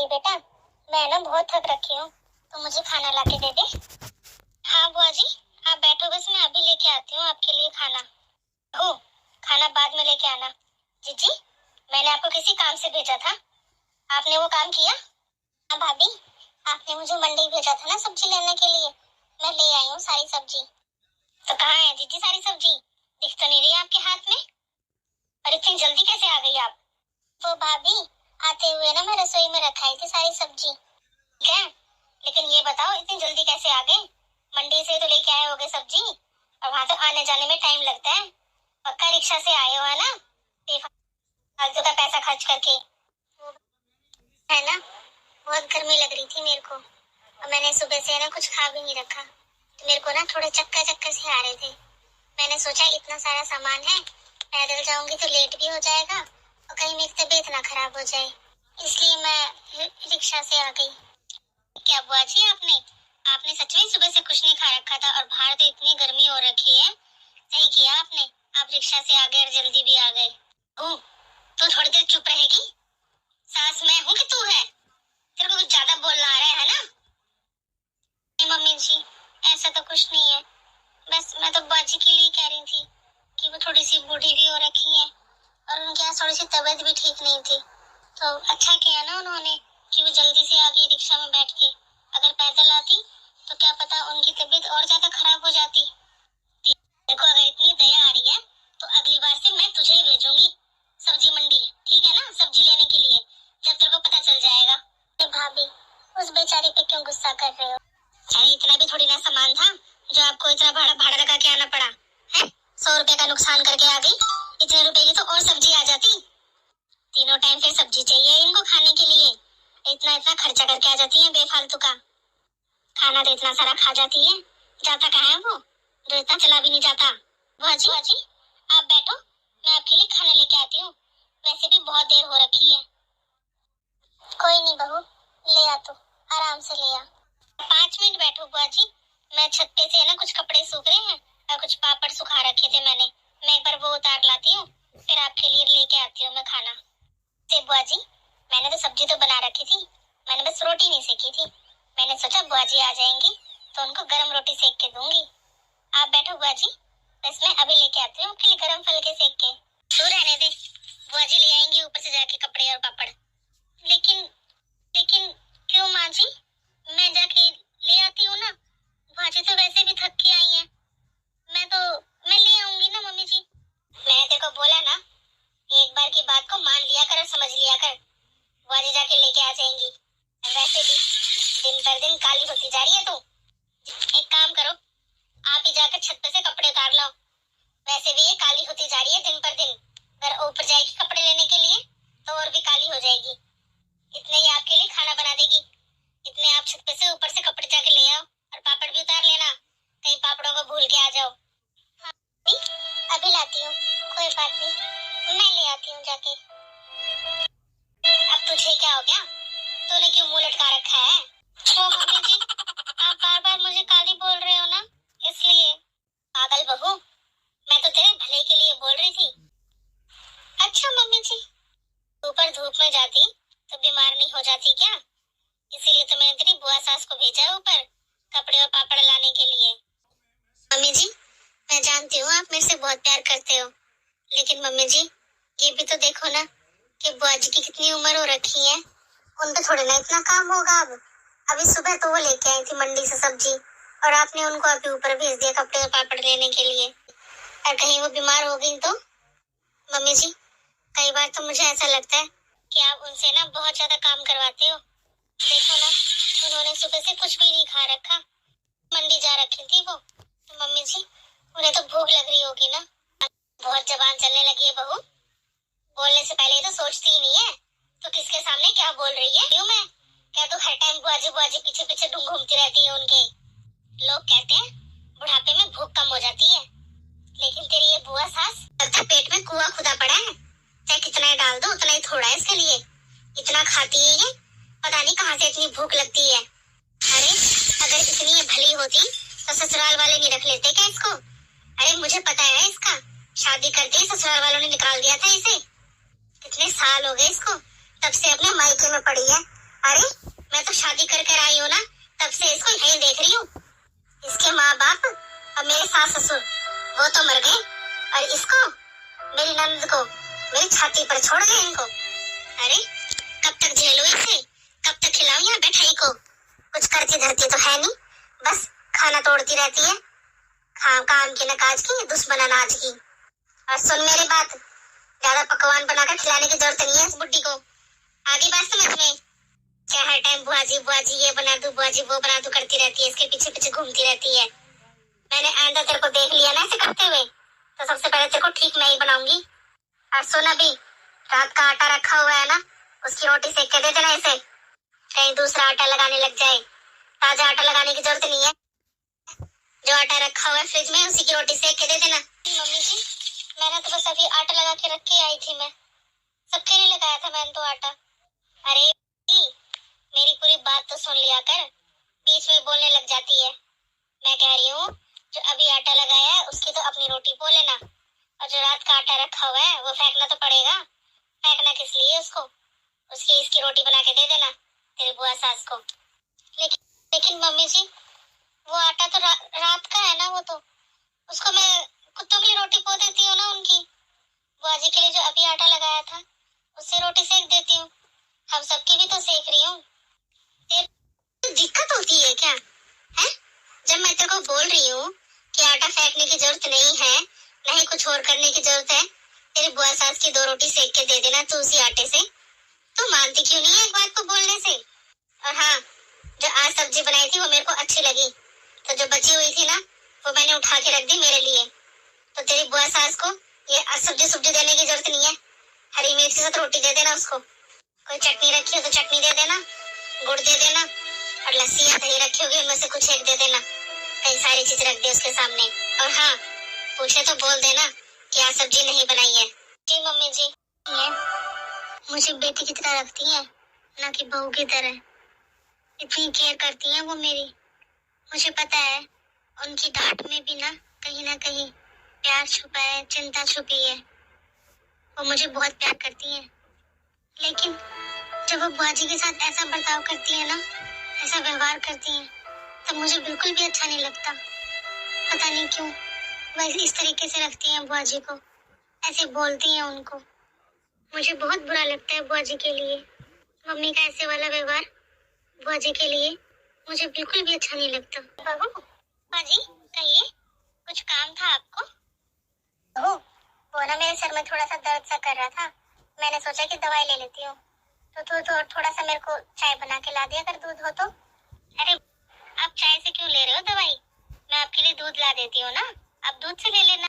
रही बेटा, मैं ना बहुत थक रखी हूँ, तो मुझे खाना ला के दे दे। हाँ बुआ जी, आप बैठो, बस मैं अभी लेके आती हूँ आपके लिए खाना। हो, खाना बाद में लेके आना। जीजी, मैंने आपको किसी काम से भेजा था, आपने वो काम किया? हाँ भाभी, आपने मुझे मंडी भेजा था ना सब्जी लेने के लिए, मैं ले आई हूँ सारी सब्जी। तो कहाँ है जीजी सारी सब्जी? दिख तो नहीं रही आपके हाथ में। और इतनी जल्दी कैसे आ गई आप? वो भाभी, आते हुए ना मैं रसोई में रखाई थी सारी सब्जी। क्या? लेकिन ये बताओ इतनी जल्दी कैसे आ गए? मंडी से तो लेके आए होगे सब्जी, और वहां तक आने जाने में टाइम लगता है। पक्का रिक्शा से आए हो है ना, फालतू का पैसा खर्च करके। है ना, बहुत गर्मी लग रही थी मेरे को, और मैंने सुबह से ना कुछ खा भी नहीं रखा, तो मेरे को ना थोड़े चक्कर चक्कर से आ रहे थे। मैंने सोचा इतना सारा सामान है, पैदल जाऊंगी तो लेट भी हो जाएगा और कहीं मेरी तबीयत ना खराब हो जाए, इसलिए मैं रिक्शा से आ गई। क्या बुआ जी, आपने सच में सुबह से कुछ नहीं खा रखा था, और बाहर तो इतनी गर्मी हो रखी है। सही किया आपने, आप रिक्शा से आ गए और जल्दी भी आ गए। तू थोड़ी देर चुप रहेगी? सास मैं हूँ कि तू है? तेरे को कुछ ज्यादा बोलना आ रहा है ना? नहीं मम्मी जी, ऐसा तो कुछ नहीं है, बस मैं तो बुआ जी के लिए कह रही थी कि वो थोड़ी सी बूढ़ी भी हो रखी है, और उनके यहाँ थोड़ी सी तबीयत भी ठीक नहीं थी, तो अच्छा किया ना उन्होंने कि वो जल्दी से आ गई रिक्शा में बैठ के। अगर पैदल आती तो क्या पता उनकी तबीयत और ज्यादा खराब हो जाती। देखो, अगर इतनी दया आ रही है तो अगली बार से मैं तुझे ही भेजूंगी सब्जी मंडी, ठीक है ना, सब्जी लेने के लिए, जब तेरे को पता चल जाएगा। भाभी, उस बेचारी पे क्यों गुस्सा कर रहे हो? अरे इतना भी थोड़ी ना सामान था जो आपको इतना भाड़ा भाड़ा लगा के आना पड़ा है। 100 रुपए का नुकसान करके आ गई, इतने रुपए की तो और सब्जी आ जाती। तीनों टाइम फिर सब्जी चाहिए इनको खाने के लिए, इतना इतना खर्चा करके आ जाती है बेफालतू का। खाना तो इतना सारा खा जाती है, जाता कहाँ है वो जो इतना चला भी नहीं जाता। बुआ जी आप बैठो, मैं आपके लिए खाना लेके आती हूँ, वैसे भी बहुत देर हो रखी है। कोई नहीं बहू, ले आ तू, आराम से ले आ। 5 मिनट बैठो बुआ जी, मैं छत पे से ना कुछ कपड़े सूख रहे हैं और कुछ पापड़ सुखा रखे थे मैं एक बार वो उतार लाती हूँ, फिर आपके लिए लेके आती हूँ मैं खाना। से बुआ जी, मैंने तो सब्जी तो बना रखी थी, मैंने बस रोटी नहीं सेकी थी। मैंने सोचा बुआ जी आ जाएंगी तो उनको गरम रोटी सेक के दूंगी। आप बैठो बुआ जी, बस मैं अभी लेके आती हूँ आपके लिए गरम फुलके सेक के। तू रहने दे, बुआ जी ले आएंगी ऊपर से जाके कपड़े और पापड़। लेकिन लेकिन क्यों माँ जी, मैं जाके ले आती हूँ ना, बुआ जी तो वैसे भी थक के आई हैं। मैं ले आऊंगी ना मम्मी जी। मैंने तेरे को बोला ना, एक बार की बात को मान लिया कर और समझ लिया कर, बुआ जी जाके लेके आ जाएंगी। वैसे भी दिन पर दिन काली होती जा रही है तू। एक काम करो, आप ही जाकर छत पे से कपड़े उतार लाओ, वैसे भी ये काली होती जा रही है दिन पर दिन। अगर ऊपर जाएगी कपड़े लेने के लिए तो और भी काली हो जाएगी। इतने ही आपके लिए खाना बना देगी, इतने आप छत पे से ऊपर से कपड़े जाके ले आओ और पापड़ भी उतार लेना, कहीं पापड़ों को भूल के आ जाओ। हाँ, अभी लाती हूँ, कोई बात नहीं, मैं ले आती हूँ जाके। अब तुझे क्या हो गया, तूने क्यों मुंह लटका रखा है? ओ मम्मी जी, आप बार बार मुझे काली बोल रहे हो ना, इसलिए। पागल बहू, मैं तो तेरे भले के लिए बोल रही थी। अच्छा मम्मी जी, ऊपर धूप में जाती तो बीमार नहीं हो जाती क्या? इसीलिए तो मैंने तेरी बुआ सास को भेजा ऊपर कपड़े और पापड़ लाने के लिए। मम्मी जी, मैं जानती हूँ आप मेरे से बहुत प्यार करते हो, लेकिन मम्मी जी ये भी तो देखो ना कि बुआ जी की कितनी उम्र हो रखी है, उन पे थोड़े ना इतना काम होगा अब। अभी सुबह तो वो लेके आई थी मंडी से सब्जी, और आपने उनको अभी ऊपर भेज दिया कपड़े और पापड़ लेने के लिए, और कहीं वो बीमार हो गई तो? मम्मी जी, कई बार तो मुझे ऐसा लगता है कि आप उनसे ना बहुत ज्यादा काम करवाते हो। देखो ना, उन्होंने सुबह से कुछ भी नहीं खा रखा, मंडी जा रखी थी वो, तो मम्मी जी उन्हें तो भूख लग रही होगी ना। बहुत जबान चलने लगी है बहू, बोलने से पहले तो सोचती ही नहीं है तो किसके सामने क्या बोल रही है। क्यों मैं क्या तू हर टाइम बुआ जी पीछे पीछे घूमती रहती है उनके? लोग कहते हैं बुढ़ापे में भूख कम हो जाती है, लेकिन तेरी ये बुआ सास लगता पेट में कुआं खुदा पड़ा है, चाहे कितना ही डाल दो उतना ही थोड़ा है इसके लिए। इतना खाती है ये, पता नहीं कहाँ से इतनी भूख लगती है। अरे अगर इतनी ये भली होती तो ससुराल वाले नहीं रख लेते क्या इसको? अरे मुझे पता है इसका, शादी करते ही ससुराल वालों ने निकाल दिया था इसे। कितने साल हो गए इसको, तब से अपने मायके में पड़ी है, अरे मैं तो शादी कर कर आई हूँ ना, तब से इसको यहीं देख रही हूँ। इसके माँ बाप और मेरे सास ससुर वो तो मर गए, और इसको, मेरी नंद को, मेरी छाती पर छोड़ गए इनको। अरे कब तक झेलूं इसे, कब तक खिलाऊं यहाँ बैठाई को। कुछ करती धरती तो है नहीं, बस खाना तोड़ती रहती है। काम की न काज की, दुश्मन अनाज की। और सुन मेरी बात, ज्यादा पकवान बनाकर खिलाने की जरूरत नहीं है इस बुड्ढी को। आगे बात समझ में? क्या हर टाइम बुआ जी ये बना दो, बुआ जी वो बना दो करती रहती है, इसके पीछे पीछे घूमती रहती है। मैंने आंदा तेरे को देख लिया ना ऐसे करते हुए, तो सबसे पहले तेरे को ठीक मैं ही बनाऊंगी। और सुन, अभी रात का आटा रखा हुआ है ना, उसकी रोटी सेक के दे देना इसे, कहीं दूसरा आटा लगाने लग जाए। ताजा आटा लगाने की जरूरत नहीं है, जो आटा रखा हुआ है फ्रिज में उसी की रोटी सेक के दे देना। मम्मी जी, मैंने तो बस अभी आटा लगा के रख के आई थी। मैं सबके लिए लगाया था मैंने तो आटा। अरे मेरी पूरी बात तो सुन लिया कर, बीच में बोलने लग जाती है। मैं कह रही हूँ, जो अभी आटा लगाया है उसकी तो अपनी रोटी पो लेना, और जो रात का आटा रखा हुआ है वो फेंकना तो पड़ेगा। फेंकना किस लिए उसको, उसकी इसकी रोटी बना के दे देना तेरी बुआ सास को। लेकिन मम्मी जी, वो आटा तो रात का है ना, वो तो उसको मैं कुत्तों की रोटी पो देती हूँ ना उनकी। बुआ जी के लिए जो अभी आटा लगाया था उससे रोटी सेक देती हूँ, हम सबकी भी तो सेक रही हूँ। दिक्कत होती है क्या है? जब मैं तेरे को बोल रही हूँ कि आटा फेंकने की जरूरत नहीं है, नहीं कुछ और करने की जरूरत है, तेरी बुआ सास की 2 रोटी सेक के दे देना तू उसी आटे से, तो मानती क्यों नहीं है एक बात को बोलने से? और हाँ, जो आज सब्जी बनाई थी वो मेरे को अच्छी लगी, तो जो बची हुई थी ना वो मैंने उठा के रख दी मेरे लिए। तो तेरी बुआ सास को ये सब्जी देने की जरूरत नहीं है, हरी मिर्च के साथ रोटी दे देना उसको। कोई चटनी रखी हो तो चटनी दे देना, गुड़ दे देना, और लस्सी या दही रखी होगी उनमें से कुछ एक दे देना। कई सारी चीज रख दे उसके सामने। और हाँ, पूछे तो बोल देना कि आज सब्जी नहीं बनाई है। जी मम्मी जी। ये मुझे बेटी की तरह रखती है, ना कि बहू की तरह। इतनी केयर करती है वो मेरी। मुझे पता है उनकी डांट में भी ना कहीं प्यार छुपा है, चिंता छुपी है। वो मुझे बहुत प्यार करती है, लेकिन जब वो बुआ जी के साथ ऐसा बर्ताव करती है ना, ऐसा व्यवहार करती है, तब मुझे बिल्कुल भी अच्छा नहीं लगता। पता नहीं क्यों वह इस तरीके से रखती हैं बुआ जी को, ऐसे बोलती हैं उनको। मुझे बहुत बुरा लगता है बुआ जी के लिए। मम्मी का ऐसे वाला व्यवहार बुआ जी के लिए मुझे बिल्कुल भी अच्छा नहीं लगता। बहू, बुआ जी कहिए, कुछ काम था आपको? बहू, वो ना मेरे सर में थोड़ा सा दर्द सा कर रहा था, मैंने सोचा कि दवाई ले लेती हूँ, तो थोड़ा सा मेरे को चाय बना के ला दिया, अगर दूध हो तो। अरे आप चाय से क्यों ले रहे हो दवाई? मैं आपके लिए दूध ला देती हूँ ना, आप दूध से ले लेना।